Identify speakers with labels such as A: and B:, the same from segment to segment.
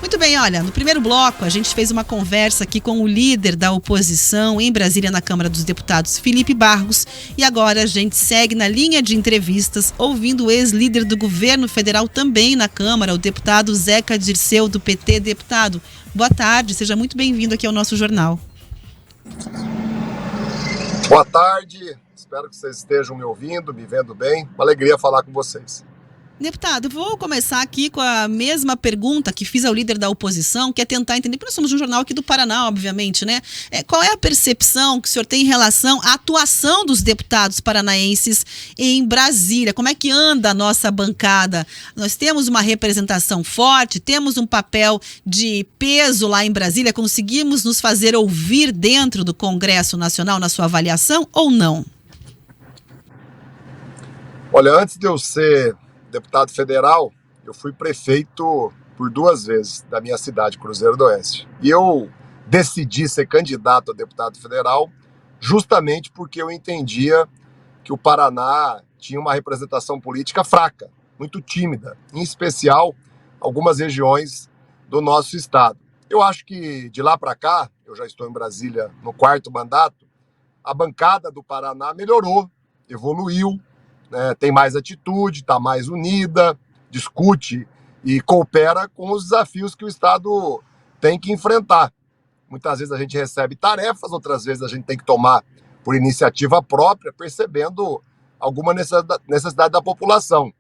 A: Muito bem, olha, no primeiro bloco a gente fez uma conversa aqui com o líder da oposição em Brasília, na Câmara dos Deputados, Felipe Barros, e agora a gente segue na linha de entrevistas ouvindo o ex-líder do governo federal também na Câmara, o deputado Zeca Dirceu, do PT. Deputado, boa tarde, seja muito bem-vindo aqui ao nosso jornal.
B: Boa tarde, espero que vocês estejam me ouvindo, me vendo bem. Uma alegria falar com vocês.
A: Deputado, vou começar aqui com a mesma pergunta que fiz ao líder da oposição, que é tentar entender, porque nós somos um jornal aqui do Paraná, obviamente, né? Qual é a percepção que o senhor tem em relação à atuação dos deputados paranaenses em Brasília? Como é que anda a nossa bancada? Nós temos uma representação forte, temos um papel de peso lá em Brasília, conseguimos nos fazer ouvir dentro do Congresso Nacional na sua avaliação ou não?
B: Olha, antes de eu ser deputado federal, eu fui prefeito por 2 vezes da minha cidade, Cruzeiro do Oeste. E eu decidi ser candidato a deputado federal justamente porque eu entendia que o Paraná tinha uma representação política fraca, muito tímida, em especial algumas regiões do nosso estado. Eu acho que de lá para cá, eu já estou em Brasília no 4º mandato, a bancada do Paraná melhorou, evoluiu, tem mais atitude, está mais unida, discute e coopera com os desafios que o Estado tem que enfrentar. Muitas vezes a gente recebe tarefas, outras vezes a gente tem que tomar por iniciativa própria, percebendo alguma necessidade da população.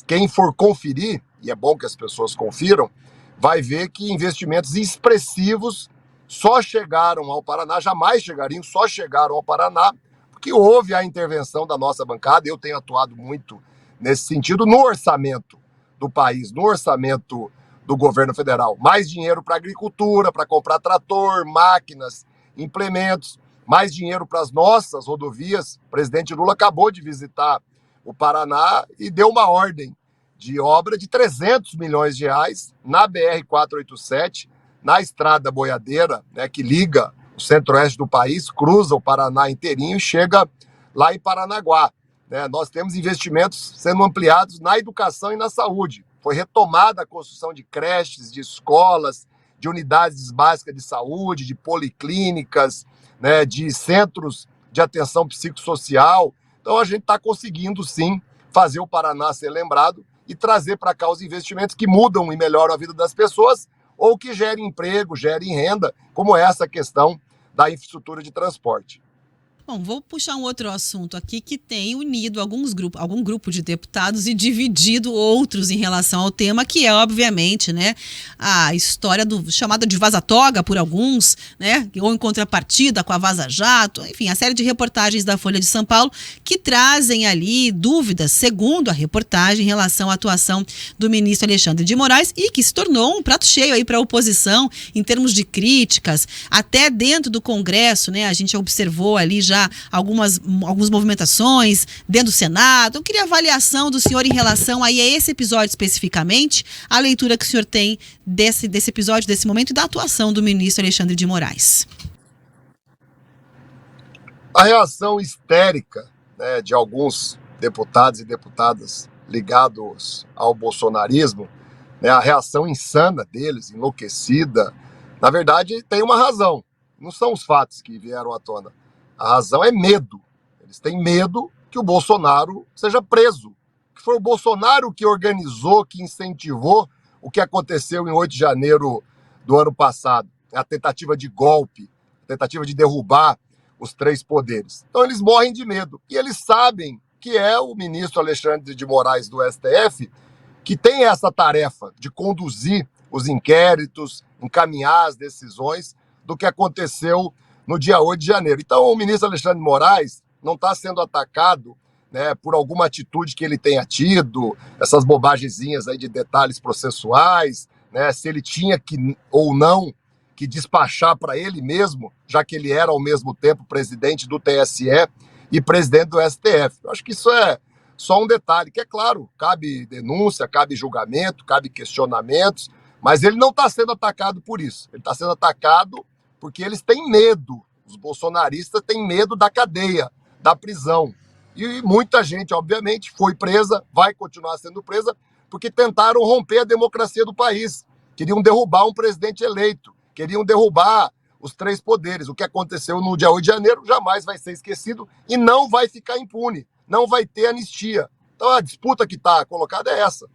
B: Quem for conferir, e é bom que as pessoas confiram, vai ver que investimentos expressivos só chegaram ao Paraná, jamais chegariam, só chegaram ao Paraná, que houve a intervenção da nossa bancada. Eu tenho atuado muito nesse sentido no orçamento do país, no orçamento do governo federal. Mais dinheiro para a agricultura, para comprar trator, máquinas, implementos, mais dinheiro para as nossas rodovias. O presidente Lula acabou de visitar o Paraná e deu uma ordem de obra de 300 milhões de reais na BR-487, na estrada boiadeira, que liga o centro-oeste do país, cruza o Paraná inteirinho e chega lá em Paranaguá. Nós temos investimentos sendo ampliados na educação e na saúde. Foi retomada a construção de creches, de escolas, de unidades básicas de saúde, de policlínicas, de centros de atenção psicossocial. Então a gente está conseguindo, sim, fazer o Paraná ser lembrado e trazer para cá os investimentos que mudam e melhoram a vida das pessoas, ou que gerem emprego, gerem renda, como essa questão da infraestrutura de transporte.
A: Bom, vou puxar um outro assunto aqui que tem unido algum grupo de deputados e dividido outros em relação ao tema, que é, obviamente, a história chamada de vaza-toga por alguns, ou em contrapartida com a Vaza Jato, enfim, a série de reportagens da Folha de São Paulo que trazem ali dúvidas, segundo a reportagem, em relação à atuação do ministro Alexandre de Moraes e que se tornou um prato cheio aí para a oposição em termos de críticas, até dentro do Congresso, a gente observou ali já algumas movimentações dentro do Senado. Eu queria a avaliação do senhor em relação aí a esse episódio especificamente, a leitura que o senhor tem desse episódio, desse momento e da atuação do ministro Alexandre de Moraes.
B: A reação histérica de alguns deputados e deputadas ligados ao bolsonarismo, a reação insana deles, enlouquecida, na verdade tem uma razão, não são os fatos que vieram à tona. A razão é medo. Eles têm medo que o Bolsonaro seja preso. Que foi o Bolsonaro que organizou, que incentivou o que aconteceu em 8 de janeiro do ano passado. A tentativa de golpe, a tentativa de derrubar os 3 poderes. Então eles morrem de medo. E eles sabem que é o ministro Alexandre de Moraes do STF que tem essa tarefa de conduzir os inquéritos, encaminhar as decisões do que aconteceu no dia 8 de janeiro. Então, o ministro Alexandre de Moraes não está sendo atacado por alguma atitude que ele tenha tido, essas bobagenzinhas aí de detalhes processuais, se ele tinha que ou não que despachar para ele mesmo, já que ele era ao mesmo tempo presidente do TSE e presidente do STF. Eu acho que isso é só um detalhe, que é claro, cabe denúncia, cabe julgamento, cabe questionamentos, mas ele não está sendo atacado por isso. Ele está sendo atacado porque eles têm medo, os bolsonaristas têm medo da cadeia, da prisão. E muita gente, obviamente, foi presa, vai continuar sendo presa, porque tentaram romper a democracia do país. queriam derrubar um presidente eleito, queriam derrubar os três poderes. O que aconteceu no dia 8 de janeiro jamais vai ser esquecido e não vai ficar impune, não vai ter anistia. Então a disputa que está colocada é essa.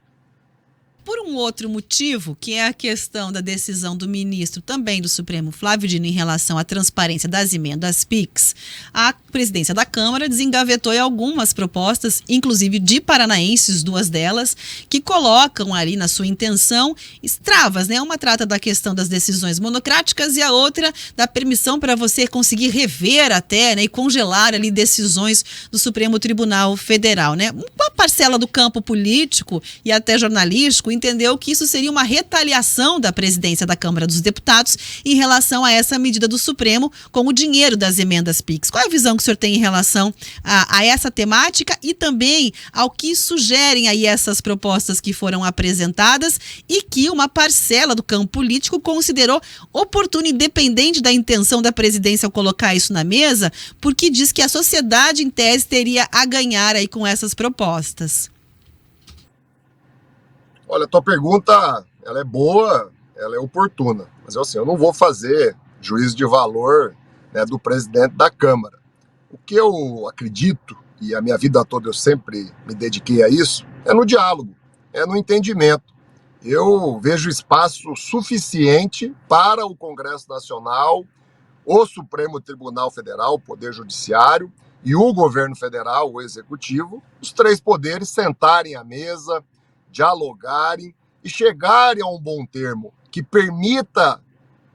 A: Por um outro motivo, que é a questão da decisão do ministro também do Supremo, Flávio Dino, em relação à transparência das emendas PIX, a presidência da Câmara desengavetou algumas propostas, inclusive de paranaenses, duas delas, que colocam ali na sua intenção travas, né? Uma trata da questão das decisões monocráticas e a outra da permissão para você conseguir rever até, né, e congelar ali decisões do Supremo Tribunal Federal, né? Uma parcela do campo político e até jornalístico entendeu que isso seria uma retaliação da presidência da Câmara dos Deputados em relação a essa medida do Supremo com o dinheiro das emendas PIX. Qual é a visão que o senhor tem em relação a essa temática e também ao que sugerem aí essas propostas que foram apresentadas e que uma parcela do campo político considerou oportuno, independente da intenção da presidência ao colocar isso na mesa, porque diz que a sociedade, em tese, teria a ganhar aí com essas propostas?
B: Olha, a tua pergunta, ela é boa, ela é oportuna, mas assim, eu não vou fazer juízo de valor, né, do presidente da Câmara. O que eu acredito, e a minha vida toda eu sempre me dediquei a isso, é no diálogo, é no entendimento. Eu vejo espaço suficiente para o Congresso Nacional, o Supremo Tribunal Federal, o Poder Judiciário e o governo federal, o Executivo, os três poderes sentarem à mesa, dialogarem e chegarem a um bom termo que permita,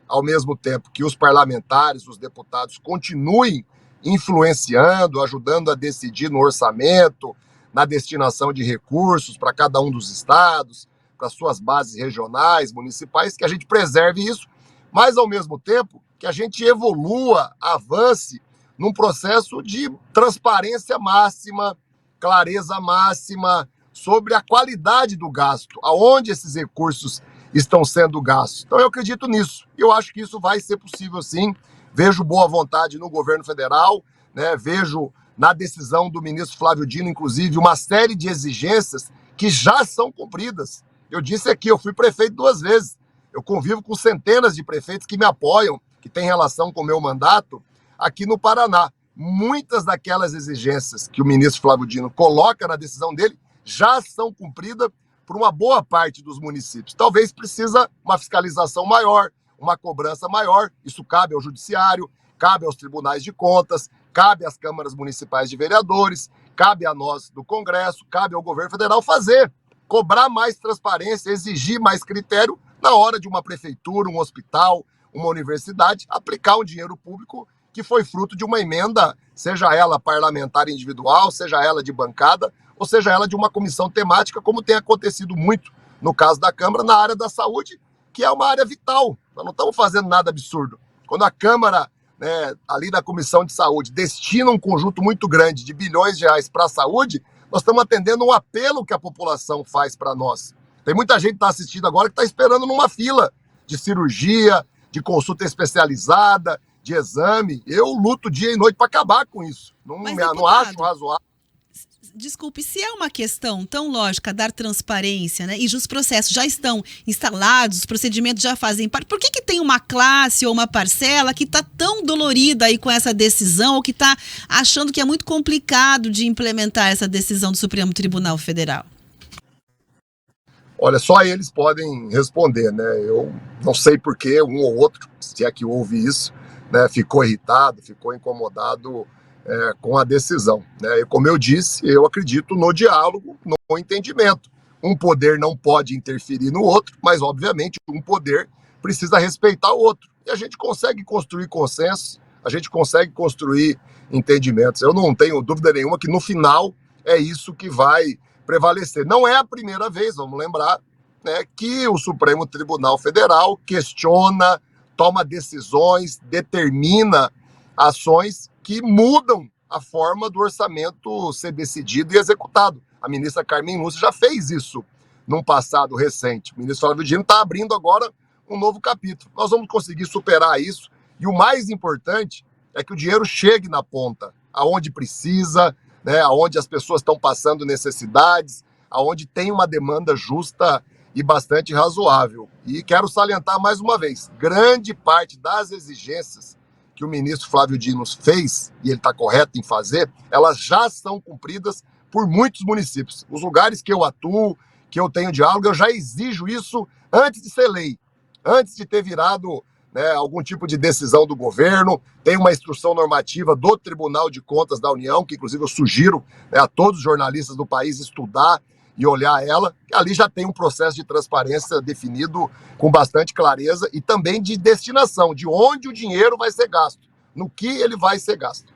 B: ao mesmo tempo, que os parlamentares, os deputados, continuem influenciando, ajudando a decidir no orçamento, na destinação de recursos para cada um dos estados, para suas bases regionais, municipais, que a gente preserve isso, mas, ao mesmo tempo, que a gente evolua, avance num processo de transparência máxima, clareza máxima, sobre a qualidade do gasto, aonde esses recursos estão sendo gastos. Então eu acredito nisso. Eu acho que isso vai ser possível sim. Vejo boa vontade no governo federal, né? Vejo na decisão do ministro Flávio Dino, inclusive, uma série de exigências que já são cumpridas. Eu disse aqui, eu fui prefeito 2 vezes. Eu convivo com centenas de prefeitos que me apoiam, que têm relação com o meu mandato aqui no Paraná. Muitas daquelas exigências que o ministro Flávio Dino coloca na decisão dele já são cumpridas por uma boa parte dos municípios. Talvez precisa uma fiscalização maior, uma cobrança maior. Isso cabe ao judiciário, cabe aos tribunais de contas, cabe às câmaras municipais de vereadores, cabe a nós do Congresso, cabe ao governo federal fazer, cobrar mais transparência, exigir mais critério na hora de uma prefeitura, um hospital, uma universidade, aplicar um dinheiro público que foi fruto de uma emenda, seja ela parlamentar individual, seja ela de bancada, ou seja ela de uma comissão temática, como tem acontecido muito no caso da Câmara, na área da saúde, que é uma área vital. Nós não estamos fazendo nada absurdo. Quando a Câmara, né, ali na Comissão de Saúde, destina um conjunto muito grande de bilhões de reais para a saúde, nós estamos atendendo um apelo que a população faz para nós. Tem muita gente que está assistindo agora que está esperando numa fila de cirurgia, de consulta especializada, de exame. Eu luto dia e noite para acabar com isso. Não acho razoável.
A: Desculpe, se é uma questão tão lógica dar transparência, né, e os processos já estão instalados, os procedimentos já fazem parte, por que tem uma classe ou uma parcela que está tão dolorida aí com essa decisão ou que está achando que é muito complicado de implementar essa decisão do Supremo Tribunal Federal?
B: Olha, só eles podem responder, né? Eu não sei por que um ou outro, se é que houve isso, né, ficou irritado, ficou incomodado com a decisão, né? E como eu disse, eu acredito no diálogo, no entendimento. Um poder não pode interferir no outro, mas, obviamente, um poder precisa respeitar o outro. E a gente consegue construir consensos, a gente consegue construir entendimentos. Eu não tenho dúvida nenhuma que, no final, é isso que vai prevalecer. Não é a primeira vez, vamos lembrar, né, que o Supremo Tribunal Federal questiona, toma decisões, determina ações que mudam a forma do orçamento ser decidido e executado. A ministra Carmen Lúcia já fez isso num passado recente. O ministro Flávio Dino está abrindo agora um novo capítulo. Nós vamos conseguir superar isso e o mais importante é que o dinheiro chegue na ponta, aonde precisa, né, aonde as pessoas estão passando necessidades, aonde tem uma demanda justa e bastante razoável. E quero salientar mais uma vez, grande parte das exigências que o ministro Flávio Dino fez, e ele está correto em fazer, elas já são cumpridas por muitos municípios. Os lugares que eu atuo, que eu tenho diálogo, eu já exijo isso antes de ser lei, antes de ter virado, né, algum tipo de decisão do governo. Tem uma instrução normativa do Tribunal de Contas da União, que inclusive eu sugiro, né, a todos os jornalistas do país estudar e olhar ela. Ali já tem um processo de transparência definido com bastante clareza e também de destinação, de onde o dinheiro vai ser gasto, no que ele vai ser gasto.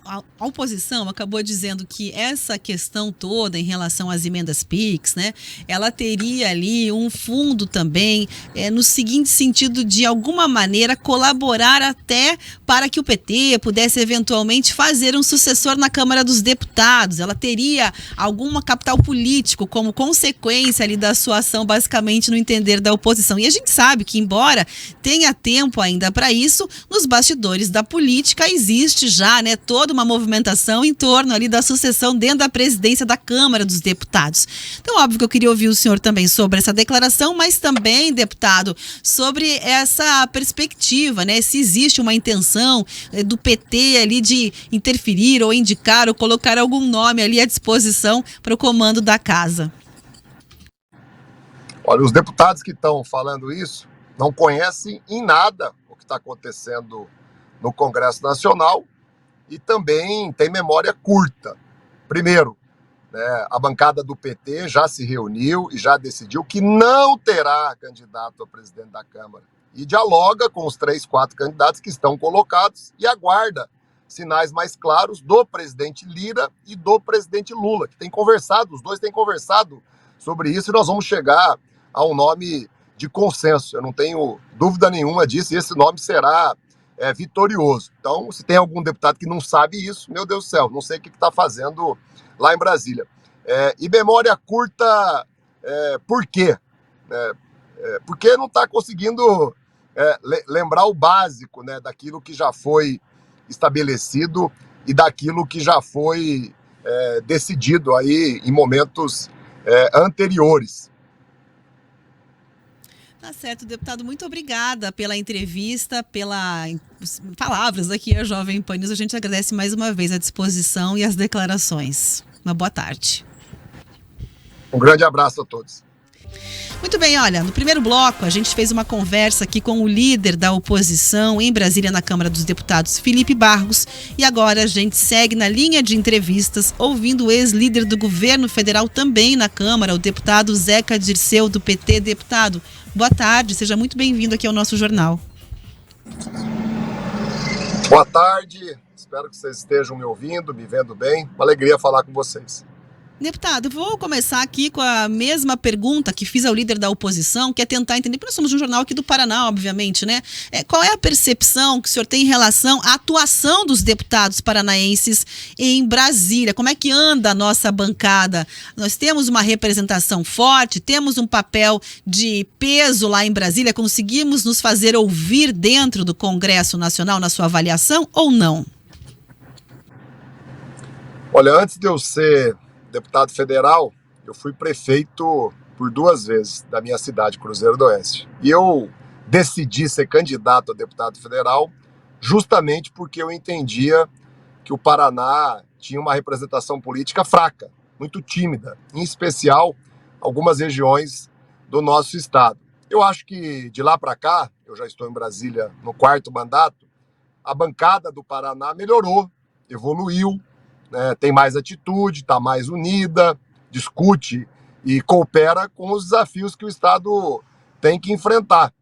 A: A oposição acabou dizendo que essa questão toda em relação às emendas PIX, né, ela teria ali um fundo também, no seguinte sentido, de alguma maneira colaborar até para que o PT pudesse eventualmente fazer um sucessor na Câmara dos Deputados. Ela teria algum capital político como consequência ali da sua ação, basicamente no entender da oposição. E a gente sabe que, embora tenha tempo ainda para isso, nos bastidores da política existe já, né, toda uma movimentação em torno ali da sucessão dentro da presidência da Câmara dos Deputados. Então, óbvio que eu queria ouvir o senhor também sobre essa declaração, mas também, deputado, sobre essa perspectiva, né? Se existe uma intenção do PT ali de interferir ou indicar ou colocar algum nome ali à disposição para o comando da casa.
B: Olha, os deputados que estão falando isso não conhecem em nada o que está acontecendo no Congresso Nacional e também tem memória curta. Primeiro, né, a bancada do PT já se reuniu e já decidiu que não terá candidato a presidente da Câmara. E dialoga com os 3, 4 candidatos que estão colocados e aguarda sinais mais claros do presidente Lira e do presidente Lula, que têm conversado, os dois têm conversado sobre isso, e nós vamos chegar a um nome de consenso. Eu não tenho dúvida nenhuma disso, e esse nome será vitorioso. Então, se tem algum deputado que não sabe isso, meu Deus do céu, não sei o que está fazendo lá em Brasília. E memória curta, por quê? Porque não está conseguindo lembrar o básico, né, daquilo que já foi estabelecido e daquilo que já foi decidido aí em momentos anteriores.
A: Tá certo, deputado, muito obrigada pela entrevista, pelas palavras aqui a Jovem Pan News. A gente agradece mais uma vez a disposição e as declarações. Uma boa tarde.
B: Um grande abraço a todos.
A: Muito bem, olha, no primeiro bloco a gente fez uma conversa aqui com o líder da oposição em Brasília, na Câmara dos Deputados, Felipe Barros, e agora a gente segue na linha de entrevistas ouvindo o ex-líder do governo federal também na Câmara, o deputado Zeca Dirceu, do PT. Deputado, boa tarde, seja muito bem-vindo aqui ao nosso jornal.
B: Boa tarde, espero que vocês estejam me ouvindo, me vendo bem, uma alegria falar com vocês.
A: Deputado, vou começar aqui com a mesma pergunta que fiz ao líder da oposição, que é tentar entender, porque nós somos um jornal aqui do Paraná, obviamente, né? Qual é a percepção que o senhor tem em relação à atuação dos deputados paranaenses em Brasília? Como é que anda a nossa bancada? Nós temos uma representação forte, temos um papel de peso lá em Brasília, conseguimos nos fazer ouvir dentro do Congresso Nacional na sua avaliação ou não?
B: Olha, antes de eu ser deputado federal, eu fui prefeito por 2 vezes da minha cidade, Cruzeiro do Oeste. E eu decidi ser candidato a deputado federal justamente porque eu entendia que o Paraná tinha uma representação política fraca, muito tímida, em especial algumas regiões do nosso estado. Eu acho que de lá para cá, eu já estou em Brasília no 4º mandato, a bancada do Paraná melhorou, evoluiu, né, tem mais atitude, está mais unida, discute e coopera com os desafios que o Estado tem que enfrentar.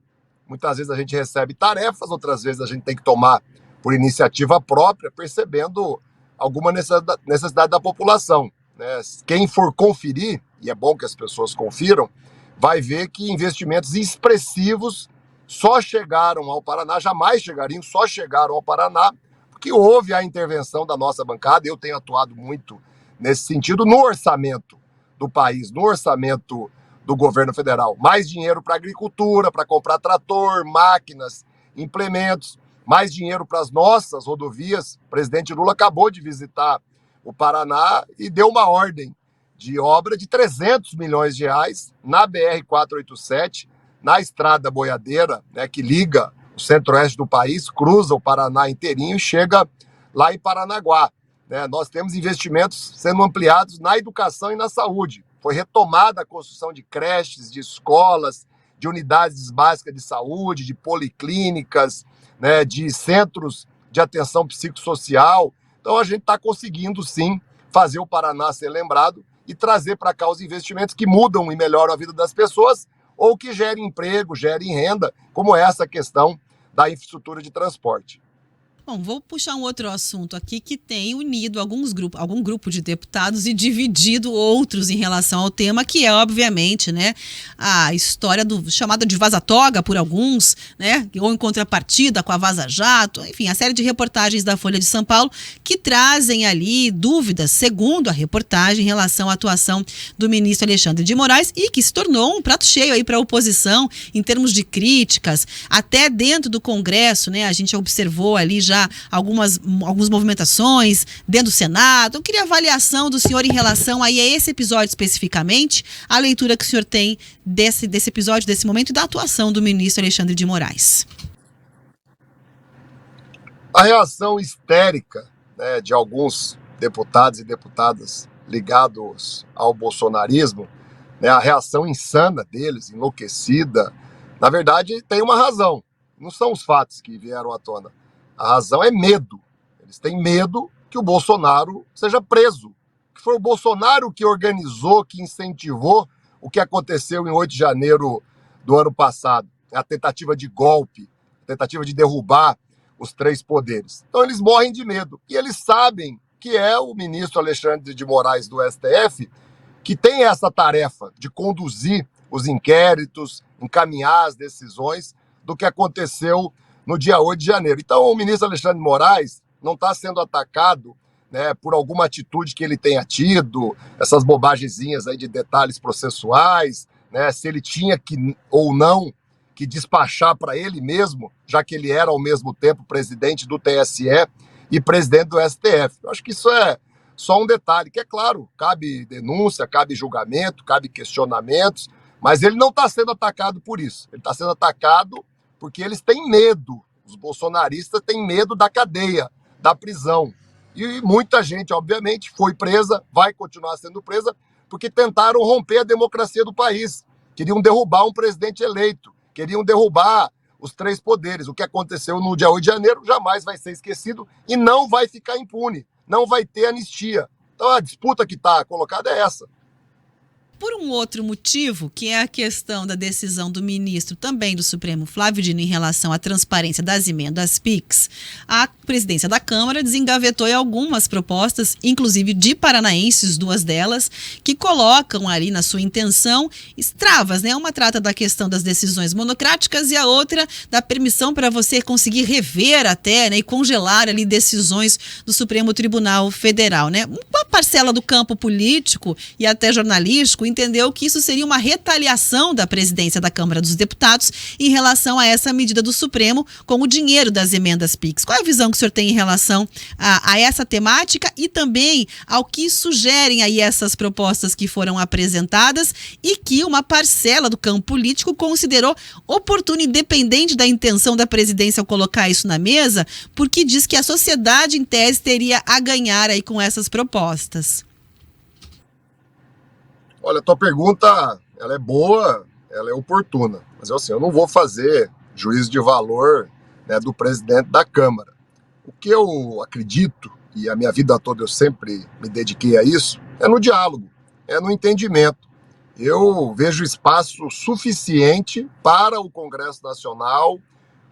B: Muitas vezes a gente recebe tarefas, outras vezes a gente tem que tomar por iniciativa própria, percebendo alguma necessidade da população, né? Quem for conferir, e é bom que as pessoas confiram, vai ver que investimentos expressivos só chegaram ao Paraná, jamais chegariam, só chegaram ao Paraná porque houve a intervenção da nossa bancada. Eu tenho atuado muito nesse sentido no orçamento do país, no orçamento do governo federal. Mais dinheiro para a agricultura, para comprar trator, máquinas, implementos, mais dinheiro para as nossas rodovias. O presidente Lula acabou de visitar o Paraná e deu uma ordem de obra de 300 milhões de reais na BR-487, na Estrada Boiadeira, né, que liga o centro-oeste do país, cruza o Paraná inteirinho e chega lá em Paranaguá. Né? Nós temos investimentos sendo ampliados na educação e na saúde. Foi retomada a construção de creches, de escolas, de unidades básicas de saúde, de policlínicas, né, de centros de atenção psicossocial. Então a gente está conseguindo, sim, fazer o Paraná ser lembrado e trazer para cá os investimentos que mudam e melhoram a vida das pessoas ou que gerem emprego, gerem renda, como essa questão da infraestrutura de transporte.
A: Bom, vou puxar um outro assunto aqui que tem unido algum grupo de deputados e dividido outros em relação ao tema, que é, obviamente, né, a história chamada de vaza-toga por alguns, né, ou em contrapartida com a Vaza Jato, enfim, a série de reportagens da Folha de São Paulo que trazem ali dúvidas, segundo a reportagem, em relação à atuação do ministro Alexandre de Moraes e que se tornou um prato cheio aí para a oposição em termos de críticas, até dentro do Congresso, né, a gente observou ali já algumas movimentações dentro do Senado. Eu queria a avaliação do senhor em relação aí a esse episódio especificamente, a leitura que o senhor tem desse episódio, desse momento e da atuação do ministro Alexandre de Moraes.
B: A reação histérica, né, de alguns deputados e deputadas ligados ao bolsonarismo, né, a reação insana deles, enlouquecida, na verdade tem uma razão. Não são os fatos que vieram à tona. A razão é medo. Eles têm medo que o Bolsonaro seja preso. Que foi o Bolsonaro que organizou, que incentivou o que aconteceu em 8 de janeiro do ano passado. A tentativa de golpe, a tentativa de derrubar os 3 poderes. Então eles morrem de medo. E eles sabem que é o ministro Alexandre de Moraes do STF que tem essa tarefa de conduzir os inquéritos, encaminhar as decisões do que aconteceu no dia 8 de janeiro. Então, o ministro Alexandre de Moraes não está sendo atacado, né, por alguma atitude que ele tenha tido, essas bobagenzinhas aí de detalhes processuais, né, se ele tinha que ou não que despachar para ele mesmo, já que ele era ao mesmo tempo presidente do TSE e presidente do STF. Eu acho que isso é só um detalhe, que é claro, cabe denúncia, cabe julgamento, cabe questionamentos, mas ele não está sendo atacado por isso. Ele está sendo atacado porque eles têm medo, os bolsonaristas têm medo da cadeia, da prisão. E muita gente, obviamente, foi presa, vai continuar sendo presa, porque tentaram romper a democracia do país. Queriam derrubar um presidente eleito, queriam derrubar os 3 poderes. O que aconteceu no dia 8 de janeiro jamais vai ser esquecido e não vai ficar impune, não vai ter anistia. Então a disputa que está colocada é essa.
A: Por um outro motivo, que é a questão da decisão do ministro também do Supremo, Flávio Dino, em relação à transparência das emendas PIX, a presidência da Câmara desengavetou algumas propostas, inclusive de paranaenses, 2 delas, que colocam ali na sua intenção travas, né? Uma trata da questão das decisões monocráticas e a outra da permissão para você conseguir rever até, né, e congelar ali decisões do Supremo Tribunal Federal, né? Uma parcela do campo político e até jornalístico entendeu que isso seria uma retaliação da presidência da Câmara dos Deputados em relação a essa medida do Supremo com o dinheiro das emendas PIX. Qual é a visão que o senhor tem em relação a essa temática e também ao que sugerem aí essas propostas que foram apresentadas e que uma parcela do campo político considerou oportuno, independente da intenção da presidência ao colocar isso na mesa, porque diz que a sociedade, em tese, teria a ganhar aí com essas propostas?
B: Olha, a tua pergunta, ela é boa, ela é oportuna, mas assim, eu não vou fazer juízo de valor, né, do presidente da Câmara. O que eu acredito, e a minha vida toda eu sempre me dediquei a isso, é no diálogo, é no entendimento. Eu vejo espaço suficiente para o Congresso Nacional,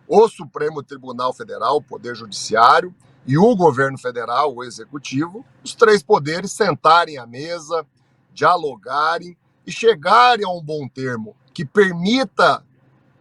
B: o Supremo Tribunal Federal, o Poder Judiciário, e o governo federal, o Executivo, os 3 poderes sentarem à mesa, dialogarem e chegarem a um bom termo que permita,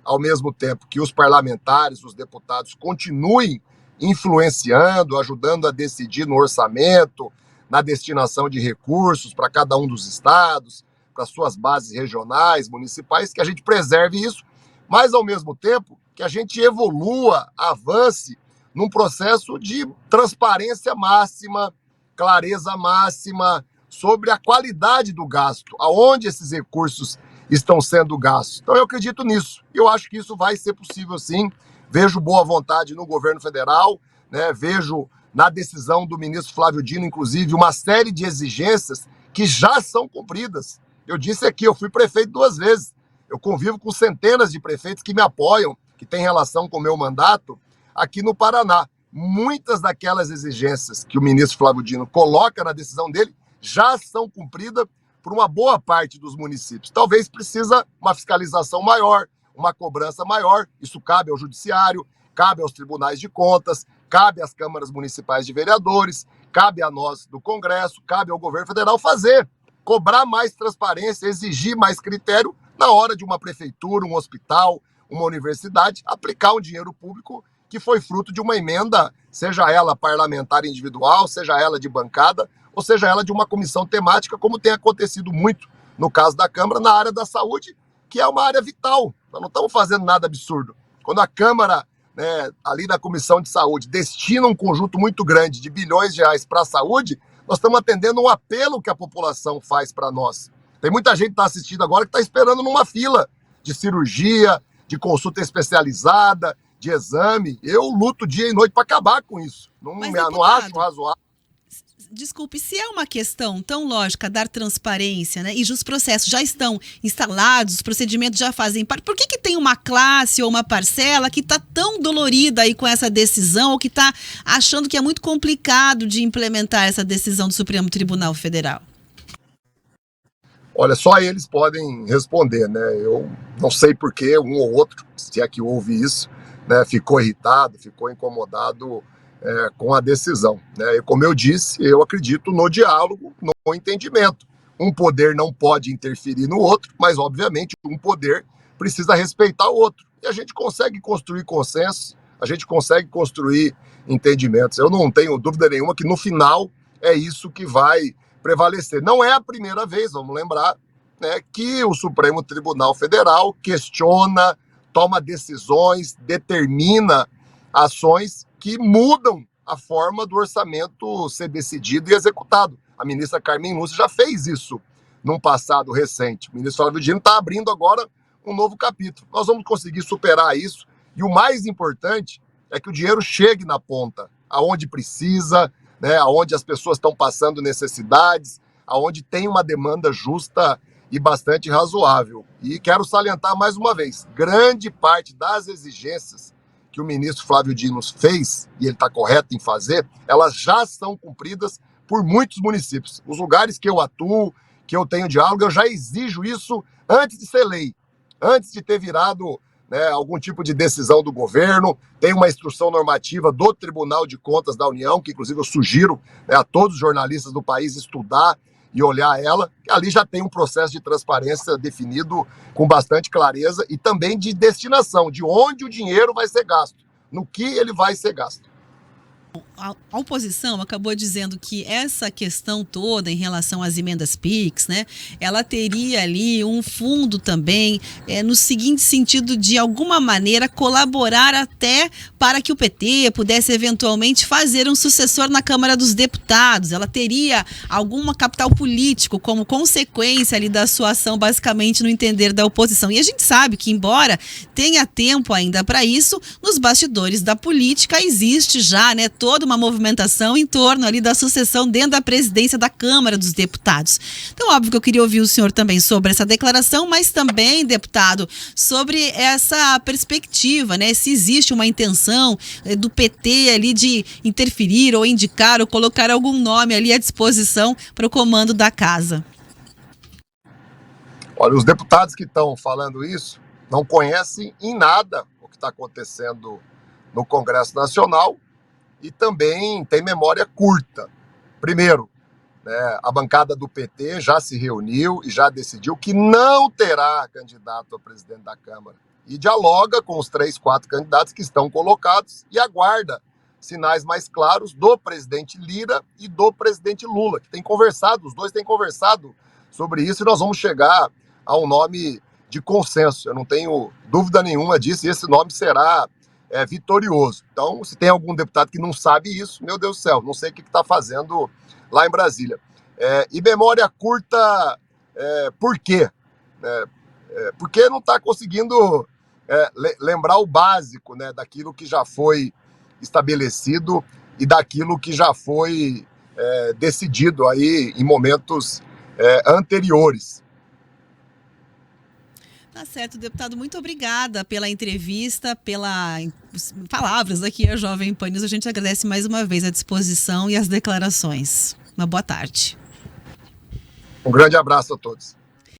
B: ao mesmo tempo, que os parlamentares, os deputados, continuem influenciando, ajudando a decidir no orçamento, na destinação de recursos para cada um dos estados, para suas bases regionais, municipais, que a gente preserve isso, mas, ao mesmo tempo, que a gente evolua, avance num processo de transparência máxima, clareza máxima, sobre a qualidade do gasto, aonde esses recursos estão sendo gastos. Então eu acredito nisso. Eu acho que isso vai ser possível sim. Vejo boa vontade no governo federal, né? Vejo na decisão do ministro Flávio Dino, inclusive, uma série de exigências que já são cumpridas. Eu disse aqui, eu fui prefeito 2 vezes. Eu convivo com centenas de prefeitos que me apoiam, que têm relação com o meu mandato aqui no Paraná. Muitas daquelas exigências que o ministro Flávio Dino coloca na decisão dele já são cumpridas por uma boa parte dos municípios. Talvez precisa uma fiscalização maior, uma cobrança maior. Isso cabe ao judiciário, cabe aos tribunais de contas, cabe às câmaras municipais de vereadores, cabe a nós do Congresso, cabe ao governo federal fazer, cobrar mais transparência, exigir mais critério na hora de uma prefeitura, um hospital, uma universidade, aplicar um dinheiro público que foi fruto de uma emenda, seja ela parlamentar individual, seja ela de bancada, ou seja ela de uma comissão temática, como tem acontecido muito no caso da Câmara, na área da saúde, que é uma área vital. Nós não estamos fazendo nada absurdo. Quando a Câmara, ali na Comissão de Saúde, destina um conjunto muito grande de bilhões de reais para a saúde, nós estamos atendendo um apelo que a população faz para nós. Tem muita gente que está assistindo agora que está esperando numa fila de cirurgia, de consulta especializada, de exame. Eu luto dia e noite para acabar com isso. Não, não acho razoável.
A: Desculpe, se é uma questão tão lógica dar transparência, né, e os processos já estão instalados, os procedimentos já fazem parte, por que tem uma classe ou uma parcela que está tão dolorida aí com essa decisão ou que está achando que é muito complicado de implementar essa decisão do Supremo Tribunal Federal?
B: Olha, só eles podem responder, né? Eu não sei por que um ou outro, se é que houve isso, né, ficou irritado, ficou incomodado com a decisão, né? E como eu disse, eu acredito no diálogo, no entendimento. Um poder não pode interferir no outro, mas obviamente um poder precisa respeitar o outro. E a gente consegue construir consensos, a gente consegue construir entendimentos. Eu não tenho dúvida nenhuma que no final é isso que vai prevalecer. Não é a primeira vez, vamos lembrar, né, que o Supremo Tribunal Federal questiona, toma decisões, determina ações que mudam a forma do orçamento ser decidido e executado. A ministra Carmen Lúcia já fez isso num passado recente. O ministro Flávio Dino está abrindo agora um novo capítulo. Nós vamos conseguir superar isso e o mais importante é que o dinheiro chegue na ponta, aonde precisa, né, aonde as pessoas estão passando necessidades, aonde tem uma demanda justa e bastante razoável. E quero salientar mais uma vez, grande parte das exigências que o ministro Flávio Dino fez, e ele está correto em fazer, elas já são cumpridas por muitos municípios. Os lugares que eu atuo, que eu tenho diálogo, eu já exijo isso antes de ser lei, antes de ter virado, né, algum tipo de decisão do governo. Tem uma instrução normativa do Tribunal de Contas da União, que inclusive eu sugiro, né, a todos os jornalistas do país estudar e olhar ela, que ali já tem um processo de transparência definido com bastante clareza e também de destinação, de onde o dinheiro vai ser gasto, no que ele vai ser gasto.
A: A oposição acabou dizendo que essa questão toda em relação às emendas PIX, né, ela teria ali um fundo também, no seguinte sentido, de alguma maneira colaborar até para que o PT pudesse eventualmente fazer um sucessor na Câmara dos Deputados. Ela teria alguma capital político como consequência ali da sua ação, basicamente no entender da oposição. E a gente sabe que, embora tenha tempo ainda para isso, nos bastidores da política existe já, né, toda uma movimentação em torno ali da sucessão dentro da presidência da Câmara dos Deputados. Então, óbvio que eu queria ouvir o senhor também sobre essa declaração, mas também, deputado, sobre essa perspectiva, né? Se existe uma intenção do PT ali de interferir ou indicar ou colocar algum nome ali à disposição para o comando da casa.
B: Olha, os deputados que estão falando isso não conhecem em nada o que está acontecendo no Congresso Nacional e também tem memória curta. Primeiro, né, a bancada do PT já se reuniu e já decidiu que não terá candidato a presidente da Câmara. E dialoga com os 3, 4 candidatos que estão colocados e aguarda sinais mais claros do presidente Lira e do presidente Lula, que têm conversado, os dois têm conversado sobre isso e nós vamos chegar a um nome de consenso. Eu não tenho dúvida nenhuma disso e esse nome será vitorioso. Então, se tem algum deputado que não sabe isso, meu Deus do céu, não sei o que está fazendo lá em Brasília. E memória curta, por quê? Porque não está conseguindo lembrar o básico, né, daquilo que já foi estabelecido e daquilo que já foi decidido aí em momentos anteriores.
A: Tá certo, deputado. Muito obrigada pela entrevista, pelas palavras aqui à Jovem Pan News. A gente agradece mais uma vez a disposição e as declarações. Uma boa tarde.
B: Um grande abraço a todos.